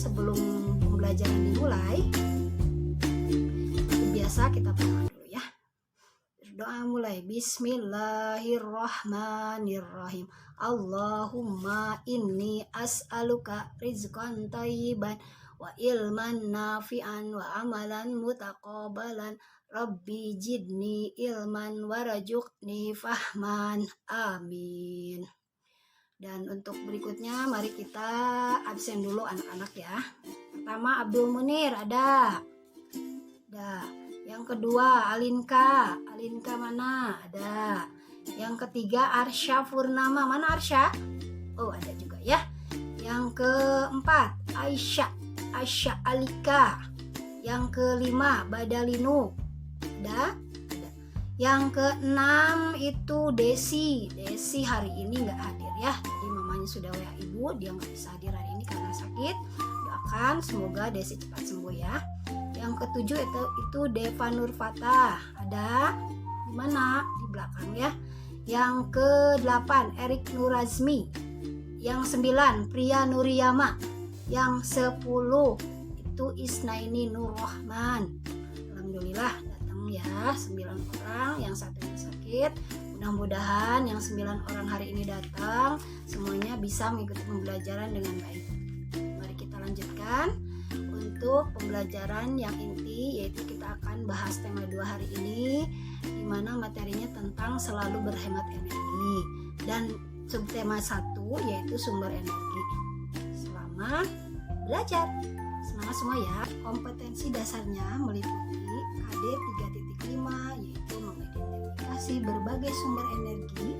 sebelum pembelajaran dimulai, seperti biasa kita berdoa dulu ya. Berdoa mulai. Bismillahirrahmanirrahim. Allahumma inni as'aluka rizqan thayyiban wa ilman nafi'an wa amalan mutaqabbalan. Rabbi jidni ilman warzuqni fahman. Amin. Dan untuk berikutnya mari kita absen dulu anak-anak ya. Pertama Abdul Munir ada. Yang kedua Alinka mana? Ada. Yang ketiga Arsya Purnama, mana Arsya? Oh ada juga ya. Yang keempat Aisyah Alika. Yang kelima Badalinu. Ada. Yang keenam itu Desi hari ini nggak hadir ya. Jadi mamanya sudah WA ibu, dia nggak bisa hadir hari ini karena sakit. Doakan semoga Desi cepat sembuh ya. Yang ketujuh itu Deva Nurfata. Ada di mana? Di belakang ya. Yang kedelapan Erik Nurazmi. Yang 9 Priya Nuriyama. Yang 10 itu Isnaini Nurrahman. Alhamdulillah datang ya 9 orang, yang satunya sakit. Mudah-mudahan yang 9 orang hari ini datang semuanya bisa mengikuti pembelajaran dengan baik. Mari kita lanjutkan untuk pembelajaran yang inti, yaitu kita akan bahas tema 2 hari ini, di mana materinya tentang selalu berhemat energi, dan subtema 1 yaitu sumber energi. Selamat belajar, semangat semua ya. Kompetensi dasarnya meliputi KD 3.5, yaitu mengidentifikasi berbagai sumber energi,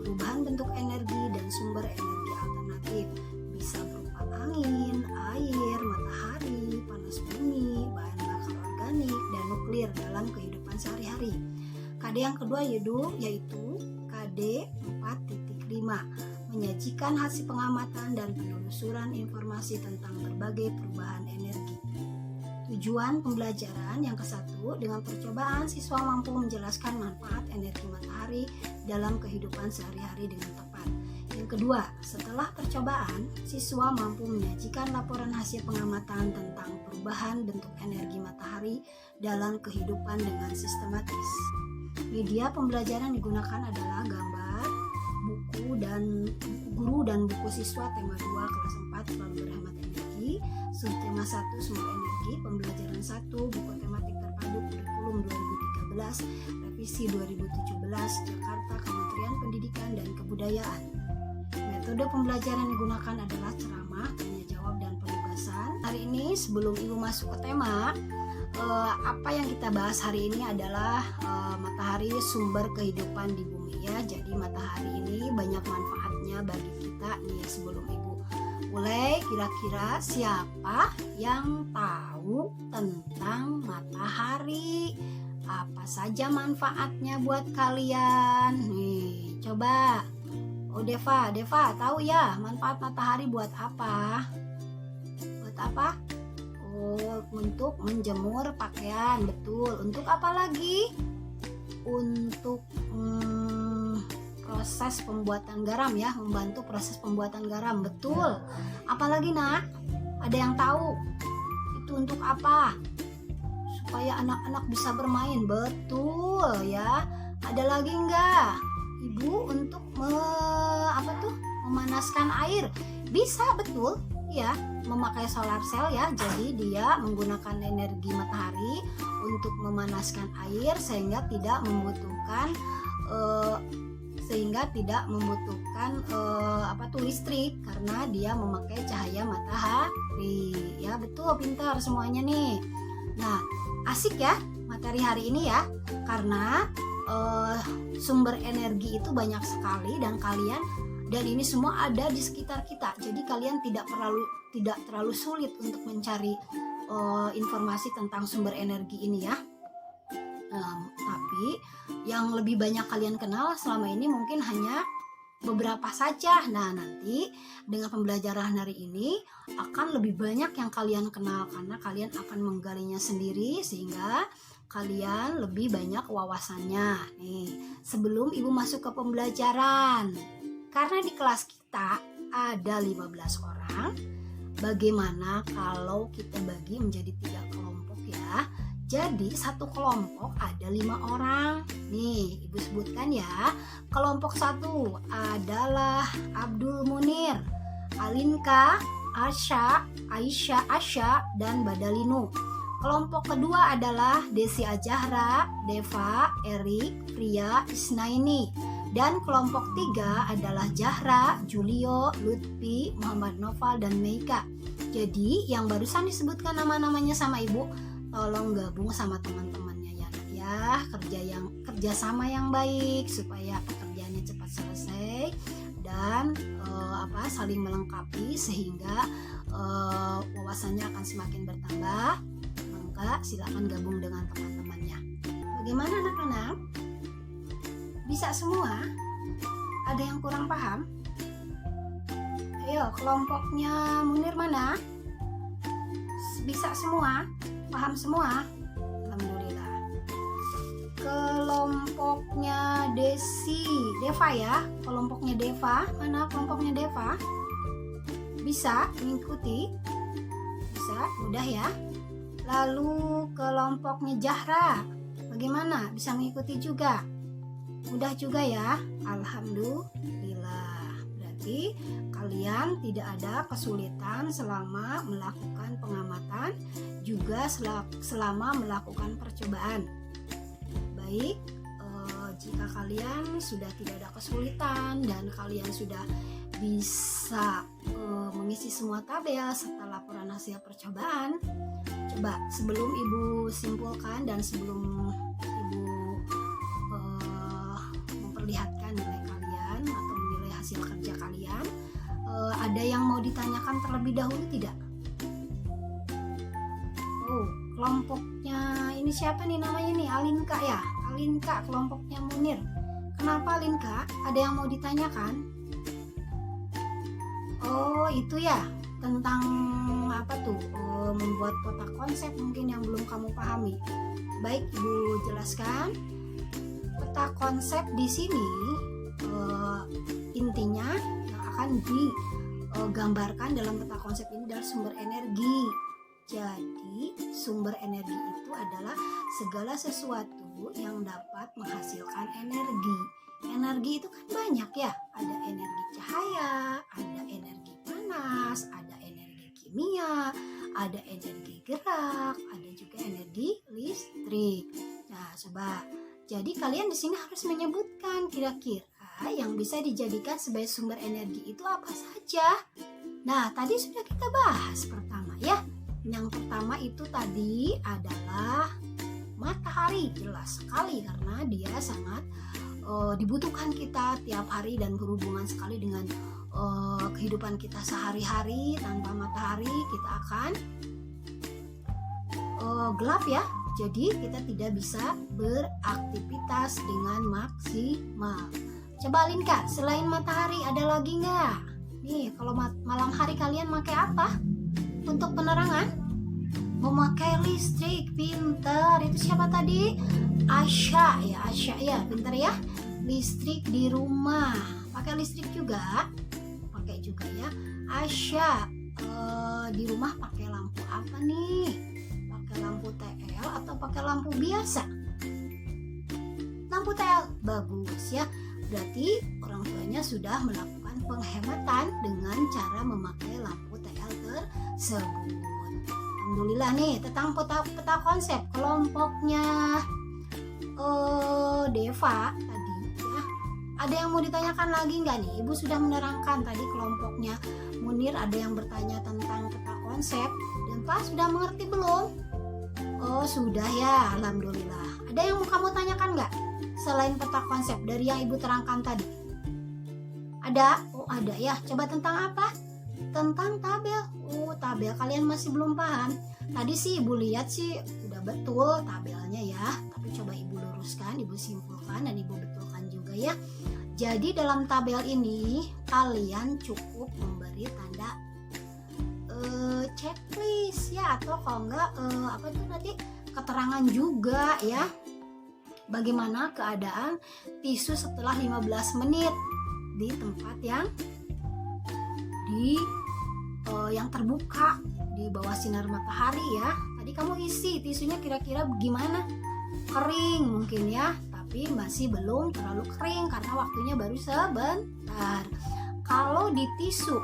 perubahan bentuk energi, dan sumber energi alternatif. Bisa berupa angin, air, matahari, panas bumi, bahan bakar organik, dan nuklir dalam kehidupan sehari-hari. KD yang kedua yaitu KD 4.5, menyajikan hasil pengamatan dan penelusuran informasi tentang berbagai perubahan energi. Tujuan pembelajaran yang ke-1, dengan percobaan siswa mampu menjelaskan manfaat energi matahari dalam kehidupan sehari-hari dengan tepat. Yang kedua, setelah percobaan, siswa mampu menyajikan laporan hasil pengamatan tentang perubahan bentuk energi matahari dalam kehidupan dengan sistematis. Media pembelajaran digunakan adalah gambar, buku guru dan buku siswa tema 2 kelas 4 selalu berhemat energi, subtema 1 sumber energi, pembelajaran 1 buku tematik terpadu kurikulum 2013 revisi 2017 Jakarta Kementerian Pendidikan dan Kebudayaan. Metode pembelajaran yang digunakan adalah ceramah, tanya jawab, dan penugasan. Hari ini sebelum ibu masuk ke tema, apa yang kita bahas hari ini adalah matahari sumber kehidupan di bumi ya. Jadi matahari ini banyak manfaatnya bagi kita nih. Sebelum ibu mulai, kira-kira siapa yang tahu tentang matahari? Apa saja manfaatnya buat kalian? Nih, coba. Oh Deva tahu ya manfaat matahari buat apa? Buat apa? Oh, untuk menjemur pakaian, betul. Untuk apa lagi? Untuk proses pembuatan garam ya, membantu proses pembuatan garam, betul. Apalagi nak? Ada yang tahu? Itu untuk apa? Supaya anak-anak bisa bermain, betul ya. Ada lagi enggak? Ibu untuk memanaskan air, bisa, betul ya, memakai solar cell ya. Jadi dia menggunakan energi matahari untuk memanaskan air sehingga tidak membutuhkan listrik karena dia memakai cahaya matahari ya. Betul, pintar semuanya nih. Nah, asik ya materi hari ini ya, karena sumber energi itu banyak sekali dan ini semua ada di sekitar kita. Jadi kalian tidak terlalu sulit untuk mencari informasi tentang sumber energi ini ya. Tapi yang lebih banyak kalian kenal selama ini mungkin hanya beberapa saja. Nah, nanti dengan pembelajaran hari ini akan lebih banyak yang kalian kenal karena kalian akan menggalinya sendiri sehingga kalian lebih banyak wawasannya. Nih, sebelum ibu masuk ke pembelajaran, karena di kelas kita ada 15 orang, bagaimana kalau kita bagi menjadi 3 kelompok ya. Jadi satu kelompok ada 5 orang. Nih, Ibu sebutkan ya. Kelompok 1 adalah Abdul Munir, Alinka, Asya, Aisyah, Asya, dan Badalinu. Kelompok kedua adalah Desi Ajahra, Deva, Erik, Pria, Isnaini. Dan kelompok 3 adalah Jahra, Julio, Lutfi, Muhammad Noval, dan Meika. Jadi yang barusan disebutkan nama-namanya sama Ibu, tolong gabung sama teman-temannya ya Nak ya. Kerjasama yang baik supaya pekerjaannya cepat selesai dan saling melengkapi sehingga wawasannya akan semakin bertambah. Maka silakan gabung dengan teman-temannya. Bagaimana anak-anak? Bisa semua? Ada yang kurang paham? Ayo, kelompoknya Munir mana? Bisa semua? Paham semua? Alhamdulillah. Kelompoknya Deva ya? Kelompoknya Deva, mana kelompoknya Deva? Bisa mengikuti? Bisa, mudah ya. Lalu kelompoknya Jahra, bagaimana? Bisa mengikuti juga? Mudah juga ya. Alhamdulillah. Berarti kalian tidak ada kesulitan selama melakukan pengamatan, juga selama melakukan percobaan. Baik, jika kalian sudah tidak ada kesulitan dan kalian sudah bisa mengisi semua tabel serta laporan hasil percobaan, coba sebelum Ibu simpulkan dan sebelum Ibu memperlihatkan nilai kalian atau menilai hasil kerja kalian, ada yang mau ditanyakan terlebih dahulu tidak? Oh, kelompoknya ini siapa nih namanya nih? Alinka ya? Alinka, kelompoknya Munir. Kenapa Alinka? Ada yang mau ditanyakan? Oh, itu ya, tentang apa tuh? Membuat kotak konsep mungkin yang belum kamu pahami. Baik, Ibu jelaskan. Kotak konsep di sini intinya yang akan digambarkan dalam peta konsep ini adalah sumber energi. Jadi sumber energi itu adalah segala sesuatu yang dapat menghasilkan energi. Energi itu kan banyak ya, ada energi cahaya, ada energi panas, ada energi kimia, ada energi gerak, ada juga energi listrik. Nah, coba. Jadi kalian di sini harus menyebutkan kira-kira yang bisa dijadikan sebagai sumber energi itu apa saja. Nah, tadi sudah kita bahas pertama ya. Yang pertama itu tadi adalah matahari, jelas sekali karena dia sangat dibutuhkan kita tiap hari dan berhubungan sekali dengan kehidupan kita sehari-hari. Tanpa matahari kita akan gelap ya. Jadi kita tidak bisa beraktivitas dengan maksimal. Coba Linka, selain matahari ada lagi nggak? Nih, kalau malam hari kalian pakai apa untuk penerangan? Memakai listrik, pinter. Itu siapa tadi? Asya ya, pinter ya. Listrik di rumah, pakai listrik juga? Pakai juga ya. Asya, di rumah pakai lampu apa nih? Pakai lampu TL atau pakai lampu biasa? Lampu TL, bagus ya. Berarti orang tuanya sudah melakukan penghematan dengan cara memakai lampu TL tersebut. Alhamdulillah nih tentang peta konsep kelompoknya Deva tadi ya. Ada yang mau ditanyakan lagi nggak nih? Ibu sudah menerangkan tadi kelompoknya Munir, ada yang bertanya tentang peta konsep. Dan Pak sudah mengerti belum? Oh sudah ya, alhamdulillah. Ada yang mau kamu tanyakan nggak? Selain peta konsep dari yang Ibu terangkan tadi. Ada? Oh ada ya. Coba tentang apa? Tentang tabel. Oh tabel kalian masih belum paham. Tadi sih Ibu lihat sih udah betul tabelnya ya. Tapi coba Ibu luruskan, Ibu simpulkan dan Ibu betulkan juga ya. Jadi dalam tabel ini kalian cukup memberi tanda checklist ya, atau kalau enggak apa tuh tadi keterangan juga ya. Bagaimana keadaan tisu setelah 15 menit di tempat yang terbuka di bawah sinar matahari ya. Tadi kamu isi tisunya kira-kira gimana? Kering mungkin ya, tapi masih belum terlalu kering karena waktunya baru sebentar. Kalau di tisu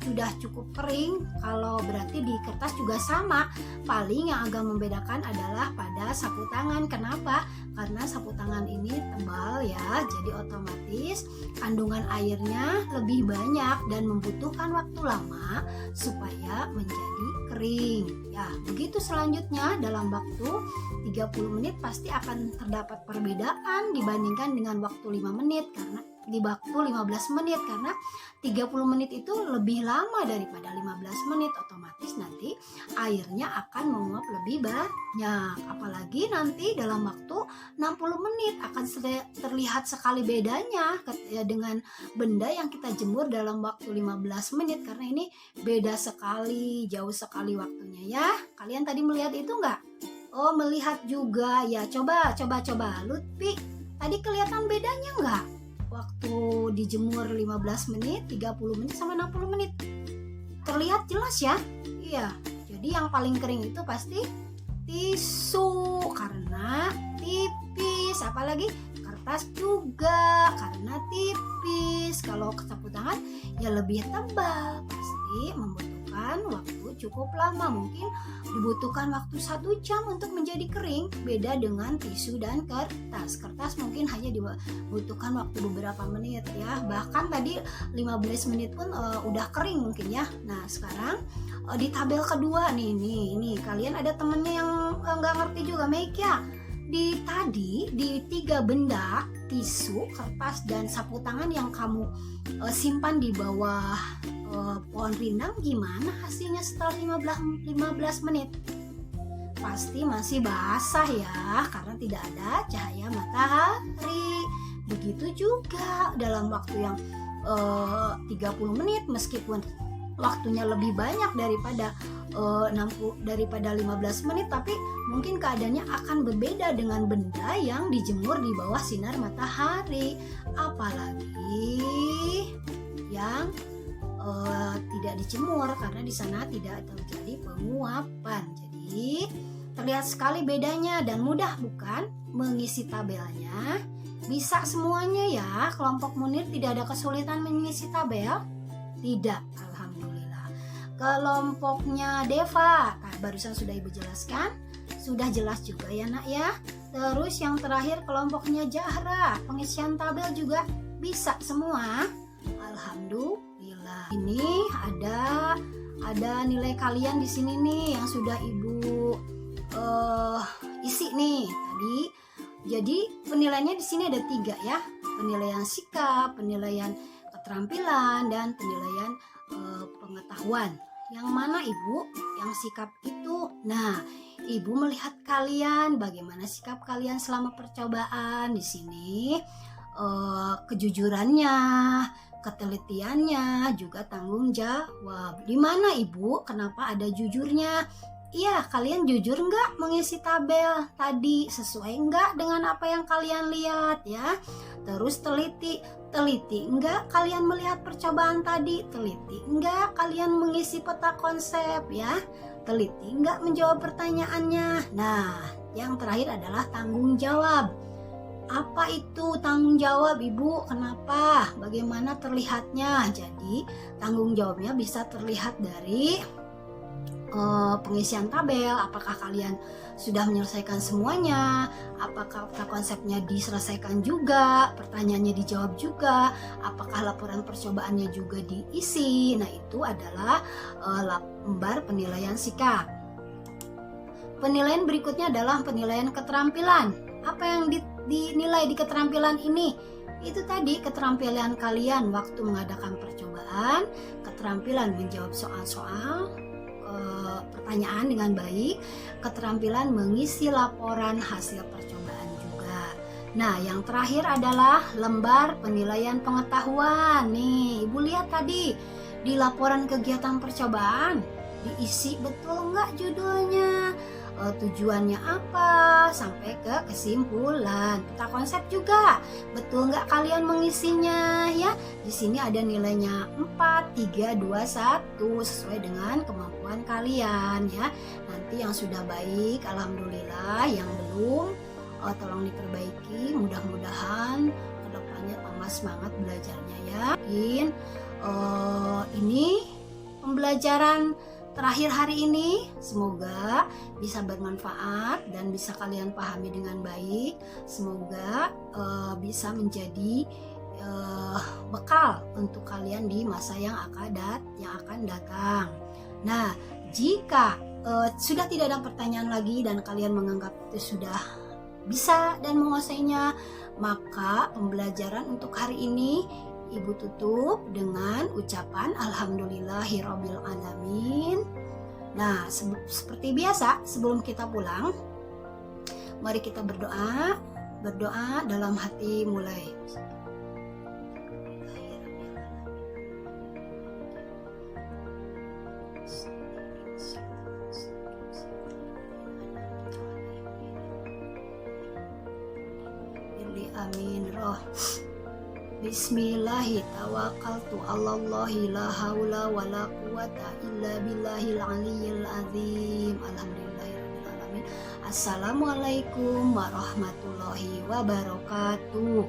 sudah cukup kering, kalau berarti di kertas juga sama. Paling yang agak membedakan adalah pada sapu tangan. Kenapa? Karena sapu tangan ini tebal ya, jadi otomatis kandungan airnya lebih banyak dan membutuhkan waktu lama supaya menjadi kering. Ya, begitu selanjutnya dalam waktu 30 menit pasti akan terdapat perbedaan dibandingkan dengan waktu 5 menit karena di waktu 15 menit karena 30 menit itu lebih lama daripada 15 menit, otomatis nanti airnya akan menguap lebih banyak. Apalagi nanti dalam waktu 60 menit akan terlihat sekali bedanya dengan benda yang kita jemur dalam waktu 15 menit karena ini beda sekali, jauh sekali waktunya ya. Kalian tadi melihat itu enggak? Oh, melihat juga ya. Coba Lutfi, tadi kelihatan bedanya enggak? Waktu dijemur 15 menit, 30 menit sama 60 menit. Terlihat jelas ya? Iya. Jadi yang paling kering itu pasti tisu karena tipis. Apalagi kertas juga karena tipis. Kalau sapu tangan ya lebih tebal, pasti membutuhkan waktu cukup lama. Mungkin dibutuhkan waktu 1 jam untuk menjadi kering. Beda dengan tisu dan kertas. Kertas mungkin hanya dibutuhkan waktu beberapa menit ya. Bahkan tadi 15 menit pun udah kering mungkin ya. Nah sekarang di tabel kedua nih kalian ada temennya yang nggak ngerti juga, Meika. Di 3 benda tisu, kertas, dan sapu tangan yang kamu simpan di bawah pohon rindang, gimana hasilnya setelah 15 menit? Pasti masih basah ya karena tidak ada cahaya matahari. Begitu juga dalam waktu yang 30 menit meskipun waktunya lebih banyak daripada 15 menit, tapi mungkin keadaannya akan berbeda dengan benda yang dijemur di bawah sinar matahari, apalagi yang tidak dijemur karena di sana tidak terjadi penguapan. Jadi terlihat sekali bedanya dan mudah bukan mengisi tabelnya? Bisa semuanya ya. Kelompok Munir tidak ada kesulitan mengisi tabel? Tidak, alhamdulillah. Kelompoknya Deva, barusan sudah Ibu jelaskan, sudah jelas juga ya nak ya. Terus yang terakhir kelompoknya Zahra, pengisian tabel juga bisa semua. Alhamdulillah. Ini ada nilai kalian di sini nih yang sudah Ibu isi nih tadi. Jadi penilaiannya di sini ada 3 ya. Penilaian sikap, penilaian keterampilan, dan penilaian pengetahuan. Yang mana Ibu? Yang sikap itu. Nah, Ibu melihat kalian bagaimana sikap kalian selama percobaan di sini. Kejujurannya, ketelitiannya, juga tanggung jawab. Di mana Ibu? Kenapa ada jujurnya? Iya, kalian jujur nggak mengisi tabel tadi? Sesuai nggak dengan apa yang kalian lihat ya? Terus teliti nggak kalian melihat percobaan tadi? Teliti nggak kalian mengisi peta konsep ya? Teliti nggak menjawab pertanyaannya? Nah, yang terakhir adalah tanggung jawab. Apa itu tanggung jawab Ibu? Kenapa? Bagaimana terlihatnya? Jadi tanggung jawabnya bisa terlihat dari pengisian tabel. Apakah kalian sudah menyelesaikan semuanya? Apakah konsepnya diselesaikan juga? Pertanyaannya dijawab juga? Apakah laporan percobaannya juga diisi? Nah, itu adalah lembar penilaian sikap. Penilaian berikutnya adalah penilaian keterampilan. Apa yang dinilai di keterampilan ini? Itu tadi keterampilan kalian waktu mengadakan percobaan, keterampilan menjawab soal-soal pertanyaan dengan baik, keterampilan mengisi laporan hasil percobaan juga. Nah, yang terakhir adalah lembar penilaian pengetahuan. Nih, Ibu lihat tadi di laporan kegiatan percobaan diisi betul nggak judulnya, tujuannya apa, sampai ke kesimpulan. Peta konsep juga, betul nggak kalian mengisinya ya. Di sini ada nilainya 4, 3, 2, 1 sesuai dengan kemampuan kalian ya. Nanti yang sudah baik, alhamdulillah. Yang belum, tolong diperbaiki. Mudah-mudahan kedepannya tambah semangat belajarnya ya. Mungkin ini pembelajaran terakhir hari ini, semoga bisa bermanfaat dan bisa kalian pahami dengan baik. Semoga bisa menjadi bekal untuk kalian di masa yang akan datang. Nah, jika sudah tidak ada pertanyaan lagi dan kalian menganggap itu sudah bisa dan menguasainya, maka pembelajaran untuk hari ini Ibu tutup dengan ucapan Alhamdulillahirabbil alamin. Nah, seperti biasa sebelum kita pulang, mari kita berdoa dalam hati mulai. Amin roh. Bismillahi tawakkaltu 'alallahi la haula wala quwata illa billahil aliyyil azim. Alhamdulillahirabbil alamin. Assalamualaikum warahmatullahi wabarakatuh.